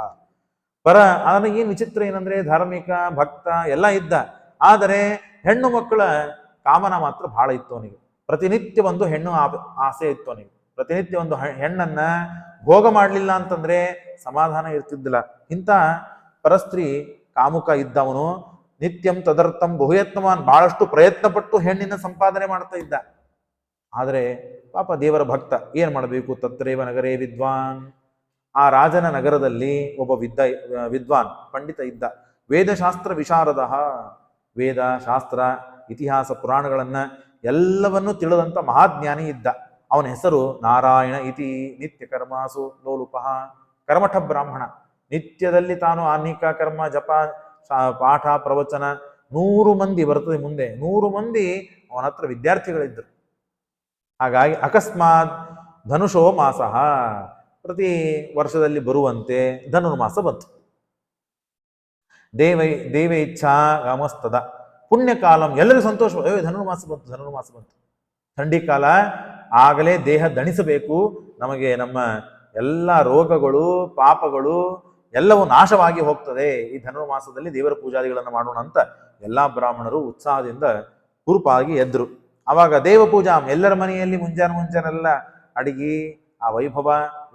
ಅದನ್ನ ಏನ್ ವಿಚಿತ್ರ ಏನಂದ್ರೆ, ಧಾರ್ಮಿಕ ಭಕ್ತ ಎಲ್ಲ ಇದ್ದ. ಆದರೆ ಹೆಣ್ಣು ಮಕ್ಕಳ ಕಾಮನ ಮಾತ್ರ ಬಹಳ ಇತ್ತು ಅವನಿಗೆ. ಪ್ರತಿನಿತ್ಯ ಒಂದು ಹೆಣ್ಣು ಆಸೆ ಇತ್ತು ಅವನಿಗೆ. ಪ್ರತಿನಿತ್ಯ ಒಂದು ಹೆಣ್ಣನ್ನ ಭೋಗ ಮಾಡ್ಲಿಲ್ಲ ಅಂತಂದ್ರೆ ಸಮಾಧಾನ ಇರ್ತಿದ್ದಿಲ್ಲ. ಇಂಥ ಪರಸ್ತ್ರೀ ಕಾಮುಕ ಇದ್ದವನು ನಿತ್ಯಂ ತದರ್ಥಂ ಬಹುಯತ್ನವಾನ್, ಬಹಳಷ್ಟು ಪ್ರಯತ್ನ ಪಟ್ಟು ಹೆಣ್ಣಿನ ಸಂಪಾದನೆ ಮಾಡ್ತಾ ಇದ್ದ. ಆದರೆ ಪಾಪ ದೇವರ ಭಕ್ತ ಏನ್ ಮಾಡಬೇಕು? ತತ್ರೇವ ನಗರೇ ವಿದ್ವಾನ್. ಆ ರಾಜನ ನಗರದಲ್ಲಿ ಒಬ್ಬ ವಿದ್ವಾನ್ ಪಂಡಿತ ಇದ್ದ. ವೇದಶಾಸ್ತ್ರ ವಿಶಾರದ, ವೇದ ಶಾಸ್ತ್ರ ಇತಿಹಾಸ ಪುರಾಣಗಳನ್ನ ಎಲ್ಲವನ್ನೂ ತಿಳಿದಂತ ಮಹಾಜ್ಞಾನಿ ಇದ್ದ. ಅವನ ಹೆಸರು ನಾರಾಯಣ ಇತಿ. ನಿತ್ಯ ಕರ್ಮಾಸು ಲೋಲುಪಃ, ಕರ್ಮಠ ಬ್ರಾಹ್ಮಣ. ನಿತ್ಯದಲ್ಲಿ ತಾನು ಆನ್ಹಿಕ ಕರ್ಮ ಜಪ ಪಾಠ ಪ್ರವಚನ 100 ಮಂದಿ ಬರ್ತದೆ ಮುಂದೆ. 100 ಮಂದಿ ಅವನ ಹತ್ರ ವಿದ್ಯಾರ್ಥಿಗಳಿದ್ದರು. ಹಾಗಾಗಿ ಅಕಸ್ಮಾತ್ ಧನುಷೋ ಮಾಸಃ, ಪ್ರತಿ ವರ್ಷದಲ್ಲಿ ಬರುವಂತೆ ಧನುರ್ಮಾಸ ಬಂತು. ದೇವ ಇಚ್ಛಾ ಗಮಸ್ತದ ಪುಣ್ಯಕಾಲಂ, ಎಲ್ಲರಿಗೂ ಸಂತೋಷ. ಧನುರ್ಮಾಸ ಬಂತು, ಧನುರ್ಮಾಸ ಬಂತು. ಥಂಡಿ ಕಾಲ, ಆಗಲೇ ದೇಹ ದಣಿಸಬೇಕು. ನಮಗೆ ನಮ್ಮ ಎಲ್ಲ ರೋಗಗಳು ಪಾಪಗಳು ಎಲ್ಲವೂ ನಾಶವಾಗಿ ಹೋಗ್ತದೆ. ಈ ಧನುರ್ಮಾಸದಲ್ಲಿ ದೇವರ ಪೂಜಾದಿಗಳನ್ನು ಮಾಡೋಣ ಅಂತ ಎಲ್ಲಾ ಬ್ರಾಹ್ಮಣರು ಉತ್ಸಾಹದಿಂದ ಹುರುಪಾಗಿ ಎದ್ರು. ಅವಾಗ ದೇವ ಪೂಜಾ, ಎಲ್ಲರ ಮನೆಯಲ್ಲಿ ಮುಂಜಾನೆಲ್ಲ ಅಡಿಗೆ, ಆ ವೈಭವ,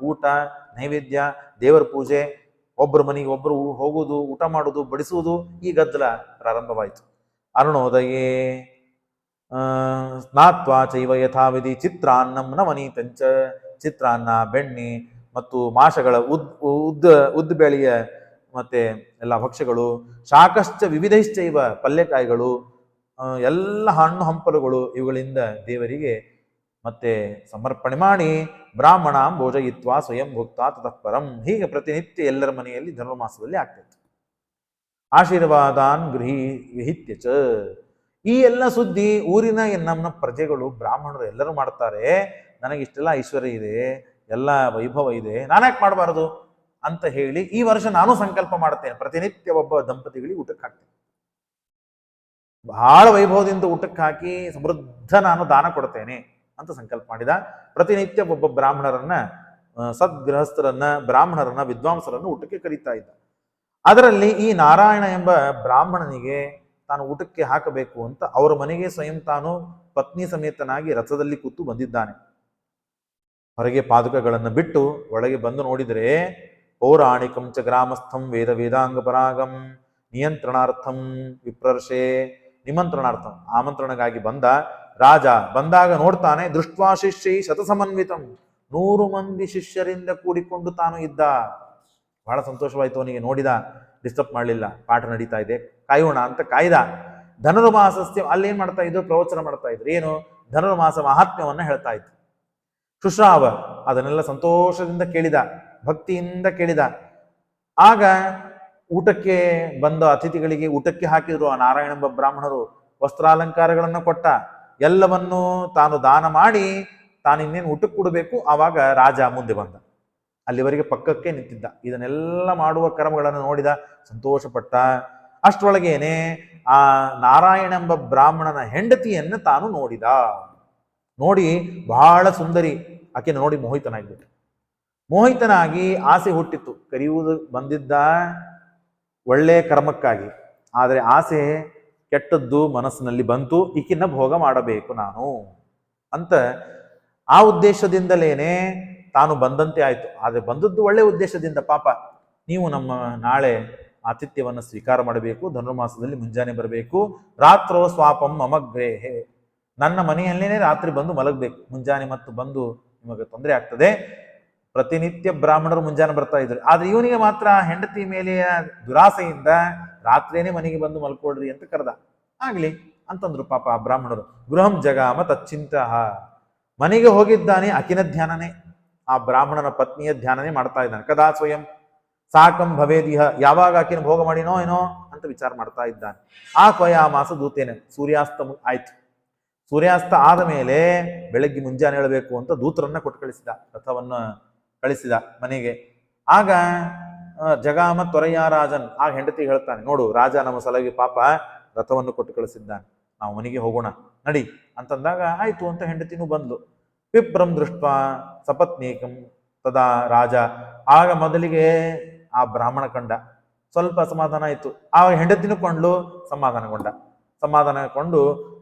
ಊಟ, ನೈವೇದ್ಯ, ದೇವರ ಪೂಜೆ, ಒಬ್ಬರ ಮನೆಗೆ ಒಬ್ಬರು ಹೋಗುವುದು, ಊಟ ಮಾಡುವುದು, ಬಡಿಸುವುದು, ಈ ಗದ್ದಲ ಪ್ರಾರಂಭವಾಯಿತು. ಅರುಣೋದಯೇ ಸ್ನಾತ್ವಾ ಚೈವ ಯಥಾವಿಧಿ ಚಿತ್ರಾನ್ನಂ ನವನೀತಂಚ. ಚಿತ್ರಾನ್ನ, ಬೆಣ್ಣೆ ಮತ್ತು ಮಾಷಗಳ ಉದ್ದ ಬೇಳೆಯ ಮತ್ತೆ ಎಲ್ಲ ಭಕ್ಷ್ಯಗಳು, ಶಾಕಶ್ಚ ವಿವಿಧೈಶ್ಚೈವ, ಪಲ್ಯಕಾಯಿಗಳು, ಎಲ್ಲ ಹಣ್ಣು ಹಂಪಲುಗಳು, ಇವುಗಳಿಂದ ದೇವರಿಗೆ ಮತ್ತೆ ಸಮರ್ಪಣೆ ಮಾಡಿ ಬ್ರಾಹ್ಮಣಾಂ ಭೋಜಯಿತ್ವ ಸ್ವಯಂ ಭುಕ್ತ ತತಃಪರಂ. ಹೀಗೆ ಪ್ರತಿನಿತ್ಯ ಎಲ್ಲರ ಮನೆಯಲ್ಲಿ ಧನುರ್ಮಾಸದಲ್ಲಿ ಆಗ್ತೈತೆ. ಆಶೀರ್ವಾದಾನ್ ಗೃಹೀತ್ಯ ಚ. ಈ ಎಲ್ಲ ಸುದ್ದಿ ಊರಿನ ನಮ್ಮ ಪ್ರಜೆಗಳು ಬ್ರಾಹ್ಮಣರು ಎಲ್ಲರೂ ಮಾಡ್ತಾರೆ. ನನಗಿಷ್ಟೆಲ್ಲ ಐಶ್ವರ್ಯ ಇದೆ, ಎಲ್ಲ ವೈಭವ ಇದೆ, ನಾನ್ಯಾಕೆ ಮಾಡಬಾರದು ಅಂತ ಹೇಳಿ ಈ ವರ್ಷ ನಾನು ಸಂಕಲ್ಪ ಮಾಡ್ತೇನೆ. ಪ್ರತಿನಿತ್ಯ ಒಬ್ಬ ದಂಪತಿಗಳಿಗೆ ಊಟಕ್ಕೆ ಹಾಕ್ತೇನೆ. ಬಹಳ ವೈಭವದಿಂದ ಊಟಕ್ಕೆ ಹಾಕಿ ಸಮೃದ್ಧ ನಾನು ದಾನ ಕೊಡ್ತೇನೆ ಅಂತ ಸಂಕಲ್ಪ ಮಾಡಿದ. ಪ್ರತಿನಿತ್ಯ ಒಬ್ಬ ಬ್ರಾಹ್ಮಣರನ್ನ, ಸದ್ಗೃಹಸ್ಥರನ್ನ, ಬ್ರಾಹ್ಮಣರನ್ನ, ವಿದ್ವಾಂಸರನ್ನು ಊಟಕ್ಕೆ ಕರೀತಾ ಇದ್ದ. ಅದರಲ್ಲಿ ಈ ನಾರಾಯಣ ಎಂಬ ಬ್ರಾಹ್ಮಣನಿಗೆ ತಾನು ಊಟಕ್ಕೆ ಹಾಕಬೇಕು ಅಂತ ಅವರ ಮನೆಗೆ ಸ್ವಯಂ ತಾನು ಪತ್ನಿ ಸಮೇತನಾಗಿ ರಥದಲ್ಲಿ ಕೂತು ಬಂದಿದ್ದಾನೆ. ಹೊರಗೆ ಪಾದುಕಗಳನ್ನು ಬಿಟ್ಟು ಒಳಗೆ ಬಂದು ನೋಡಿದರೆ, ಪೌರಾಣಿಕಂ ಚ ಗ್ರಾಮಸ್ಥಂ ವೇದ ವೇದಾಂಗ ಪರಾಗಂ ನಿಯಂತ್ರಣಾರ್ಥಂ ವಿಪ್ರರ್ಷೆ. ನಿಮಂತ್ರಣಾರ್ಥಂ, ಆಮಂತ್ರಣಗಾಗಿ ಬಂದ ರಾಜ. ಬಂದಾಗ ನೋಡ್ತಾನೆ, ದೃಷ್ಟ್ವಾ ಶಿಷ್ಯೈ ಶತಸಮನ್ವಿತಂ, 100 ಮಂದಿ ಶಿಷ್ಯರಿಂದ ಕೂಡಿಕೊಂಡು ತಾನು ಇದ್ದ. ಬಹಳ ಸಂತೋಷವಾಯಿತು ಅವನಿಗೆ. ನೋಡಿದ, ಡಿಸ್ಟರ್ಬ್ ಮಾಡಲಿಲ್ಲ, ಪಾಠ ನಡೀತಾ ಇದೆ, ಕಾಯೋಣ ಅಂತ ಕಾಯ್ದ. ಧನುರ್ಮಾಸಸ್ಯ ಅಲ್ಲಿ ಏನ್ ಮಾಡ್ತಾ ಇದ್ರು? ಪ್ರವಚನ ಮಾಡ್ತಾ ಇದ್ರು. ಏನು? ಧನುರ್ಮಾಸ ಮಹಾತ್ಮ್ಯವನ್ನ ಹೇಳ್ತಾ ಇದ್ರು. ಶುಶ್ರಾವ ಅದನ್ನೆಲ್ಲ ಸಂತೋಷದಿಂದ ಕೇಳಿದ, ಭಕ್ತಿಯಿಂದ ಕೇಳಿದ. ಆಗ ಊಟಕ್ಕೆ ಬಂದ ಅತಿಥಿಗಳಿಗೆ ಊಟಕ್ಕೆ ಹಾಕಿದ್ರು ಆ ನಾರಾಯಣೆಂಬ ಬ್ರಾಹ್ಮಣರು. ವಸ್ತ್ರಾಲಂಕಾರಗಳನ್ನು ಕೊಟ್ಟ, ಎಲ್ಲವನ್ನೂ ತಾನು ದಾನ ಮಾಡಿ ತಾನಿನ್ನೇನು ಊಟಕ್ಕೆ ಕೊಡಬೇಕು. ಆವಾಗ ರಾಜ ಮುಂದೆ ಬಂದ. ಅಲ್ಲಿವರೆಗೆ ಪಕ್ಕಕ್ಕೆ ನಿಂತಿದ್ದ. ಇದನ್ನೆಲ್ಲ ಮಾಡುವ ಕರ್ಮಗಳನ್ನು ನೋಡಿದ, ಸಂತೋಷಪಟ್ಟ. ಅಷ್ಟರೊಳಗೇನೆ ಆ ನಾರಾಯಣ ಎಂಬ ಬ್ರಾಹ್ಮಣನ ಹೆಂಡತಿಯನ್ನು ತಾನು ನೋಡಿದ. ನೋಡಿ ಬಹಳ ಸುಂದರಿ, ಆಕೆನ ನೋಡಿ ಮೋಹಿತನಾಗಿದ್ದ. ಮೋಹಿತನಾಗಿ ಆಸೆ ಹುಟ್ಟಿತ್ತು. ಕರೆಯುವುದು ಬಂದಿದ್ದ ಒಳ್ಳೆ ಕರ್ಮಕ್ಕಾಗಿ, ಆದರೆ ಆಸೆ ಕೆಟ್ಟದ್ದು ಮನಸ್ಸಿನಲ್ಲಿ ಬಂತು, ಈಕಿನ್ನ ಭೋಗ ಮಾಡಬೇಕು ನಾನು ಅಂತ. ಆ ಉದ್ದೇಶದಿಂದಲೇನೆ ತಾನು ಬಂದಂತೆ ಆಯ್ತು. ಆದರೆ ಬಂದದ್ದು ಒಳ್ಳೆ ಉದ್ದೇಶದಿಂದ. ಪಾಪ ನೀವು ನಮ್ಮ ನಾಳೆ ಆತಿಥ್ಯವನ್ನು ಸ್ವೀಕಾರ ಮಾಡಬೇಕು, ಧನುರ್ಮಾಸದಲ್ಲಿ ಮುಂಜಾನೆ ಬರಬೇಕು, ರಾತ್ರೋ ಸ್ವಾಪಂ ಮಮಗ್ರೇಹೆ, ನನ್ನ ಮನೆಯಲ್ಲೇನೆ ರಾತ್ರಿ ಬಂದು ಮಲಗಬೇಕು, ಮುಂಜಾನೆ ಮತ್ತು ಬಂದು ನಿಮಗೆ ತೊಂದರೆ ಆಗ್ತದೆ. ಪ್ರತಿನಿತ್ಯ ಬ್ರಾಹ್ಮಣರು ಮುಂಜಾನೆ ಬರ್ತಾ ಇದ್ರು, ಆದ್ರೆ ಇವನಿಗೆ ಮಾತ್ರ ಹೆಂಡತಿ ಮೇಲೆ ದುರಾಸೆಯಿಂದ ರಾತ್ರಿನೇ ಮನೆಗೆ ಬಂದು ಮಲ್ಕೊಳ್ರಿ ಅಂತ ಕರೆದ. ಆಗ್ಲಿ ಅಂತಂದ್ರು ಪಾಪ ಆ ಬ್ರಾಹ್ಮಣರು. ಗೃಹಂ ಜಗಾಮ ತಚ್ಚಿಂತ, ಮನೆಗೆ ಹೋಗಿದ್ದಾನೆ, ಅಕಿನ ಧ್ಯಾನನೇ, ಆ ಬ್ರಾಹ್ಮಣನ ಪತ್ನಿಯ ಧ್ಯಾನನೇ ಮಾಡ್ತಾ ಇದ್ದಾನೆ. ಕದಾ ಸ್ವಯಂ ಸಾಕಂ ಭವೇದಿಹ, ಯಾವಾಗ ಆಕಿನ ಭೋಗ ಮಾಡಿನೋ ಏನೋ ಅಂತ ವಿಚಾರ ಮಾಡ್ತಾ ಇದ್ದಾನೆ. ಆ ತ್ವಯಾಮಾಸ ದೂತೇನೆ, ಸೂರ್ಯಾಸ್ತ ಆಯ್ತು. ಸೂರ್ಯಾಸ್ತ ಆದ ಮೇಲೆ ಬೆಳಗ್ಗೆ ಮುಂಜಾನೆ ಹೇಳಬೇಕು ಅಂತ ದೂತರನ್ನ ಕೊಟ್ಟು ಕಳಿಸಿದ, ರಥವನ್ನ ಕಳಿಸಿದ ಮನೆಗೆ. ಆಗ ಜಗಾಮ ತ್ವರೆಯ ರಾಜನ್, ಆಗ ಹೆಂಡತಿ ಹೇಳ್ತಾನೆ, ನೋಡು ರಾಜ ನಮ್ಮ ಸಲಹೆ ಪಾಪ ರಥವನ್ನು ಕೊಟ್ಟು ಕಳಿಸಿದ್ದಾನೆ, ನಾವು ಮನೆಗೆ ಹೋಗೋಣ ನಡಿ ಅಂತಂದಾಗ ಆಯ್ತು ಅಂತ ಹೆಂಡತಿನೂ ಬಂದ್ಲು. ವಿಪ್ರಂ ದೃಷ್ಟ ಸಪತ್ನೀಕಂ ತದಾ ರಾಜ, ಆಗ ಮೊದಲಿಗೆ ಆ ಬ್ರಾಹ್ಮಣ ಕಂಡ, ಸ್ವಲ್ಪ ಅಸಮಾಧಾನ ಆಯ್ತು. ಆಗ ಹೆಂಡತಿನೂ ಕೊಂಡ್ಲು, ಸಮಾಧಾನಗೊಂಡು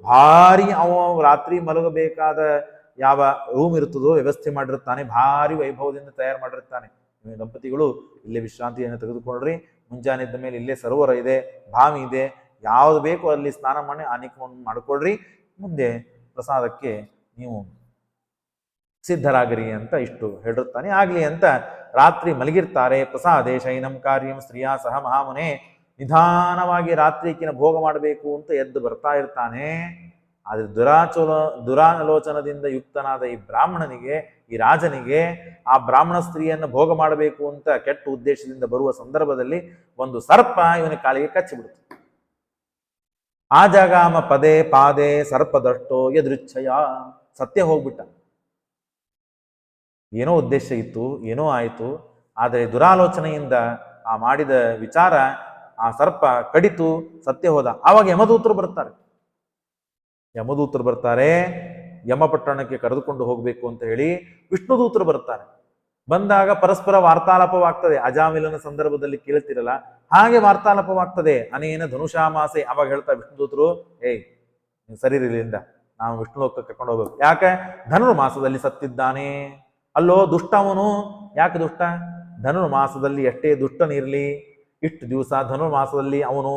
ಭಾರಿ ಅವ ರಾತ್ರಿ ಮಲಗಬೇಕಾದ ಯಾವ ರೂಮ್ ಇರ್ತದೋ ವ್ಯವಸ್ಥೆ ಮಾಡಿರ್ತಾನೆ, ಭಾರಿ ವೈಭವದಿಂದ ತಯಾರು ಮಾಡಿರ್ತಾನೆ. ನೀವು ದಂಪತಿಗಳು ಇಲ್ಲೇ ವಿಶ್ರಾಂತಿಯನ್ನು ತೆಗೆದುಕೊಂಡ್ರಿ, ಮುಂಜಾನೆ ಇದ್ದ ಮೇಲೆ ಇಲ್ಲೇ ಸರೋವರ ಇದೆ, ಬಾವಿ ಇದೆ, ಯಾವ್ದು ಬೇಕು ಅಲ್ಲಿ ಸ್ನಾನ ಮಾಡಿ ಆನಿಕವನ್ನು ಮಾಡಿಕೊಳ್ರಿ, ಮುಂದೆ ಪ್ರಸಾದಕ್ಕೆ ನೀವು ಸಿದ್ಧರಾಗಿರಿ ಅಂತ ಇಷ್ಟು ಹೇಳಿರ್ತಾನೆ. ಆಗ್ಲಿ ಅಂತ ರಾತ್ರಿ ಮಲಗಿರ್ತಾರೆ. ಪ್ರಸಾದೇ ಶೈನಂ ಕಾರ್ಯಂ ಸ್ತ್ರೀಯ ಸಹ ಮಹಾಮುನೆ, ನಿಧಾನವಾಗಿ ರಾತ್ರಿಕಿನ ಭೋಗ ಮಾಡಬೇಕು ಅಂತ ಎದ್ದು ಬರ್ತಾ ಇರ್ತಾನೆ. ಆದ್ರೆ ದುರಾಲೋಚನದಿಂದ ಯುಕ್ತನಾದ ಈ ಬ್ರಾಹ್ಮಣನಿಗೆ, ಈ ರಾಜನಿಗೆ ಆ ಬ್ರಾಹ್ಮಣ ಸ್ತ್ರೀಯನ್ನು ಭೋಗ ಮಾಡಬೇಕು ಅಂತ ಕೆಟ್ಟ ಉದ್ದೇಶದಿಂದ ಬರುವ ಸಂದರ್ಭದಲ್ಲಿ ಒಂದು ಸರ್ಪ ಇವನ ಕಾಲಿಗೆ ಕಚ್ಚಿಬಿಡುತ್ತೆ. ಆ ಜಾಗಾಮ ಪದೇ ಪಾದೆ ಸರ್ಪದಷ್ಟೋ ಯದೃಚ್ಛಯ, ಸತ್ಯ ಹೋಗ್ಬಿಟ್ಟ. ಏನೋ ಉದ್ದೇಶ ಇತ್ತು, ಏನೋ ಆಯಿತು, ಆದರೆ ದುರಾಲೋಚನೆಯಿಂದ ಆ ಮಾಡಿದ ವಿಚಾರ ಆ ಸರ್ಪ ಕಡಿತು, ಸತ್ಯ ಹೋದ. ಆವಾಗ ಯಮದೂತರು ಬರ್ತಾರೆ, ಯಮಪಟ್ಟಣಕ್ಕೆ ಕರೆದುಕೊಂಡು ಹೋಗ್ಬೇಕು ಅಂತ ಹೇಳಿ ವಿಷ್ಣುದೂತರು ಬರ್ತಾರೆ. ಬಂದಾಗ ಪರಸ್ಪರ ವಾರ್ತಾಲಾಪವಾಗ್ತದೆ. ಅಜಾಮಿಲನ ಸಂದರ್ಭದಲ್ಲಿ ಕೇಳ್ತಿರಲ್ಲ, ಹಾಗೆ ವಾರ್ತಾಲಾಪವಾಗ್ತದೆ. ಅನೇನ ಧನುಷಾಮಾಸೆ, ಅವಾಗ ಹೇಳ್ತಾರೆ ವಿಷ್ಣುದೂತರು, ನೀವು ಸರಿ ಇಲ್ಲಿಂದ, ನಾವು ವಿಷ್ಣು ಲೋಕಕ್ಕೆ ಕರ್ಕೊಂಡು ಹೋಗ್ಬೇಕು. ಯಾಕೆ? ಧನುರ್ಮಾಸದಲ್ಲಿ ಸತ್ತಿದ್ದಾನೆ. ಅಲ್ಲೋ ದುಷ್ಟ ಅವನು. ಯಾಕೆ ದುಷ್ಟ? ಧನುರ್ಮಾಸದಲ್ಲಿ ಎಷ್ಟೇ ದುಷ್ಟನಿರ್ಲಿ, ಇಷ್ಟು ದಿವಸ ಧನುರ್ಮಾಸದಲ್ಲಿ ಅವನು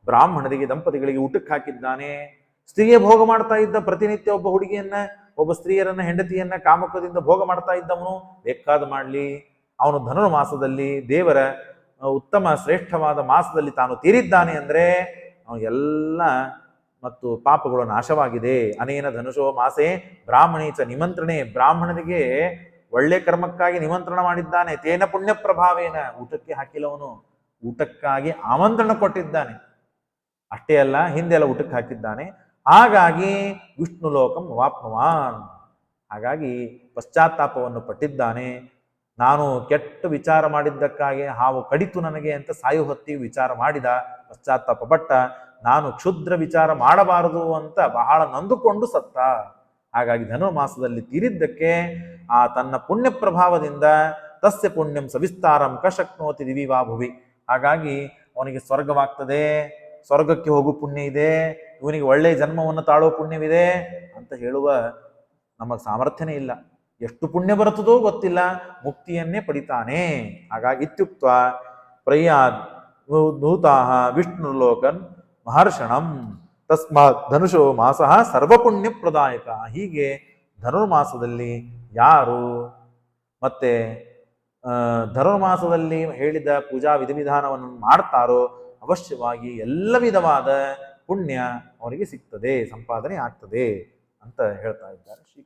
ಬ್ರಾಹ್ಮಣರಿಗೆ, ದಂಪತಿಗಳಿಗೆ ಊಟಕ್ಕೆ ಹಾಕಿದ್ದಾನೆ. ಸ್ತ್ರೀಯ ಭೋಗ ಮಾಡ್ತಾ ಇದ್ದ, ಪ್ರತಿನಿತ್ಯ ಒಬ್ಬ ಹುಡುಗಿಯನ್ನ, ಒಬ್ಬ ಸ್ತ್ರೀಯರನ್ನ, ಹೆಂಡತಿಯನ್ನ ಕಾಮಕದಿಂದ ಭೋಗ ಮಾಡ್ತಾ ಇದ್ದವನು. ಬೇಕಾದ ಮಾಡ್ಲಿ, ಅವನು ಧನುರ್ಮಾಸದಲ್ಲಿ ದೇವರ ಉತ್ತಮ ಶ್ರೇಷ್ಠವಾದ ಮಾಸದಲ್ಲಿ ತಾನು ತೀರಿದ್ದಾನೆ ಅಂದ್ರೆ ಅವನಿಗೆಲ್ಲ ಮತ್ತು ಪಾಪಗಳು ನಾಶವಾಗಿದೆ. ಅನೇನ ಧನುಷೋ ಮಾಸೆ ಬ್ರಾಹ್ಮಣೀಚ ನಿಮಂತ್ರಣೆ, ಬ್ರಾಹ್ಮಣನಿಗೆ ಒಳ್ಳೆ ಕರ್ಮಕ್ಕಾಗಿ ನಿಮಂತ್ರಣ ಮಾಡಿದ್ದಾನೆ. ತೇನ ಪುಣ್ಯ ಪ್ರಭಾವೇನ, ಊಟಕ್ಕೆ ಹಾಕಿಲ್ಲವನು, ಊಟಕ್ಕಾಗಿ ಆಮಂತ್ರಣ ಕೊಟ್ಟಿದ್ದಾನೆ. ಅಷ್ಟೇ ಅಲ್ಲ, ಹಿಂದೆಲ್ಲ ಊಟಕ್ಕೆ ಹಾಕಿದ್ದಾನೆ. ಹಾಗಾಗಿ ವಿಷ್ಣು ಲೋಕಂ ವಾಪ್ನವಾನ್, ಹಾಗಾಗಿ ಪಶ್ಚಾತ್ತಾಪವನ್ನು ಪಟ್ಟಿದ್ದಾನೆ. ನಾನು ಕೆಟ್ಟ ವಿಚಾರ ಮಾಡಿದ್ದಕ್ಕಾಗಿ ಹಾವು ಕಡಿತು ನನಗೆ ಅಂತ ಸಾಯು ಹೊತ್ತಿ ವಿಚಾರ ಮಾಡಿದ, ಪಶ್ಚಾತ್ತಾಪ ಪಟ್ಟ. ನಾನು ಕ್ಷುದ್ರ ವಿಚಾರ ಮಾಡಬಾರದು ಅಂತ ಬಹಳ ನೊಂದುಕೊಂಡು ಸತ್ತ. ಹಾಗಾಗಿ ಧನುರ್ಮಾಸದಲ್ಲಿ ತೀರಿದ್ದಕ್ಕೆ ಆ ತನ್ನ ಪುಣ್ಯ ಪ್ರಭಾವದಿಂದ ತಸ್ಯ ಪುಣ್ಯಂ ಸವಿಸ್ತಾರಂ ಕಶಕ್ನೋತಿ ದಿವಿವಾ ಭುವಿ, ಹಾಗಾಗಿ ಅವನಿಗೆ ಸ್ವರ್ಗವಾಗ್ತದೆ, ಸ್ವರ್ಗಕ್ಕೆ ಹೋಗೋ ಪುಣ್ಯ ಇದೆ, ಇವನಿಗೆ ಒಳ್ಳೆ ಜನ್ಮವನ್ನು ತಾಳೋ ಪುಣ್ಯವಿದೆ ಅಂತ ಹೇಳುವ ನಮಗೆ ಸಾಮರ್ಥ್ಯನೇ ಇಲ್ಲ. ಎಷ್ಟು ಪುಣ್ಯ ಬರುತ್ತದೋ ಗೊತ್ತಿಲ್ಲ, ಮುಕ್ತಿಯನ್ನೇ ಪಡಿತಾನೆ. ಹಾಗಾಗಿ ಇತ್ಯುಕ್ತ ಪ್ರಯಾದ್ ನೂತಾಹ ವಿಷ್ಣುರ್ಲೋಕನ್ ಮಹರ್ಷಣಂ ತಸ್ಮಾತ್ ಧನುಷೋ ಮಾಸಃ ಸರ್ವಪುಣ್ಯ ಪ್ರದಾಯಕ. ಹೀಗೆ ಧನುರ್ಮಾಸದಲ್ಲಿ ಯಾರು ಮತ್ತೆ ಧನುರ್ಮಾಸದಲ್ಲಿ ಹೇಳಿದ ಪೂಜಾ ವಿಧಿವಿಧಾನವನ್ನು ಮಾಡ್ತಾರೋ ಅವಶ್ಯವಾಗಿ ಎಲ್ಲ ವಿಧವಾದ ಪುಣ್ಯ ಅವರಿಗೆ ಸಿಗ್ತದೆ, ಸಂಪಾದನೆ ಆಗ್ತದೆ ಅಂತ ಹೇಳ್ತಾ ಇದ್ದಾರೆ ಶ್ರೀ